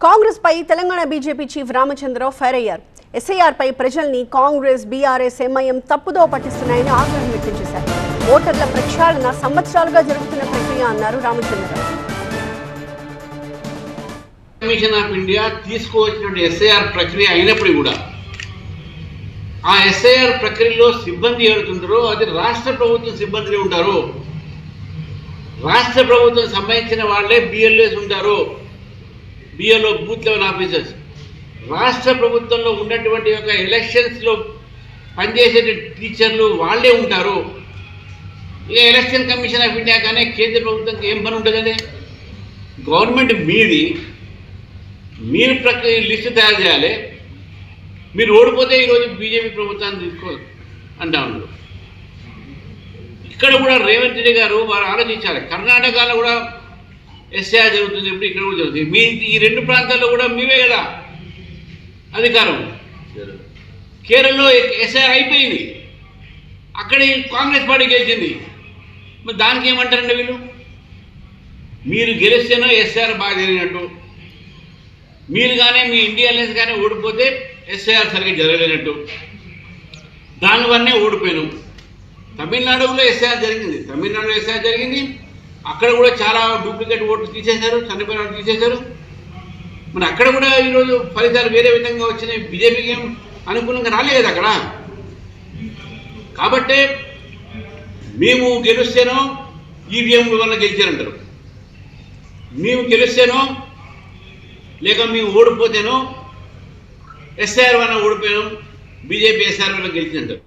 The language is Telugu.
కాంగ్రెస్ పై Telangana BJP chief Ramachandra Rao fire అయ్యారు. ఎస్ఐఆర్ పై ప్రజల్ని కాంగ్రెస్, బీఆర్ఎస్, ఎంఐఎం తప్పుదో పట్టిస్తున్నాయని ఆగ్రహం వ్యక్తం చేశారు. ఓటర్ల ప్రక్షాళన సంవత్సరాలుగా జరుగుతున్న ప్రక్రియ అన్నారు రామచంద్రరావు. కమిషన్ ఆఫ్ ఇండియా తీసుకువచ్చినటువంటి ఎస్ఐఆర్ ప్రక్రియ అయినప్పుడు కూడా ఆ ఎస్ఐఆర్ ప్రక్రియలో సిబ్బంది ఏడుతుంటారో అది రాష్ట్ర ప్రభుత్వం సిబ్బంది ఉంటారు. రాష్ట్ర ప్రభుత్వం సంబంధించిన వాళ్ళే బిఎల్ఏస్ ఉంటారు, బిఎల్ఓ బూత్ లెవెల్ ఆఫీసర్స్. రాష్ట్ర ప్రభుత్వంలో ఉన్నటువంటి ఒక ఎలక్షన్స్లో పనిచేసే టీచర్లు వాళ్ళే ఉంటారు. ఇక ఎలక్షన్ కమిషన్ ఆఫ్ ఇండియా కానీ కేంద్ర ప్రభుత్వంకి ఏం పని ఉంటుందండి? గవర్నమెంట్ మీది, మీరు ప్రక్రియ లిస్టు తయారు చేయాలి. మీరు ఓడిపోతే ఈరోజు బీజేపీ ప్రభుత్వాన్ని తీసుకోవాలి అంటా ఉన్నారు. ఇక్కడ కూడా రేవంత్ రెడ్డి గారు వారు ఆలోచించాలి. కర్ణాటకలో కూడా ఎస్ఐఆర్ జరుగుతుంది, ఇప్పుడు ఇక్కడ కూడా జరుగుతుంది. మీ ఈ రెండు ప్రాంతాల్లో కూడా మీవే కదా అధికారం. కేరళలో ఎస్ఐఆర్ అయిపోయింది, అక్కడ కాంగ్రెస్ పార్టీ గెలిచింది. మరి దానికి ఏమంటారండి వీళ్ళు? మీరు గెలిస్తేనో ఎస్ఐఆర్ బాగా జరిగినట్టు, మీరు కానీ మీ ఇండియా అలయన్స్ కానీ ఓడిపోతే ఎస్ఐఆర్ సరిగ్గా జరగలేనట్టు. దానివల్లనే ఓడిపోయాను. తమిళనాడులో ఎస్ఐఆర్ జరిగింది, తమిళనాడులో ఎస్ఐఆర్ జరిగింది. అక్కడ కూడా చాలా డూప్లికేట్ ఓట్లు తీసేశారు, చనిపోయిన ఓట్లు తీసేశారు. మరి అక్కడ కూడా ఈరోజు ఫలితాలు వేరే విధంగా వచ్చినాయి. బీజేపీకి ఏం అనుకూలంగా రాలేదు అక్కడ. కాబట్టే మేము గెలుస్తేనో ఈవీఎం వల్ల గెలిచారంటారు, మేము గెలుస్తేనో లేక మేము ఓడిపోతేనో ఎస్ఐఆర్ వల్ల ఓడిపోయాం, బీజేపీ ఎస్ఐఆర్ వల్ల గెలిచిందంటారు.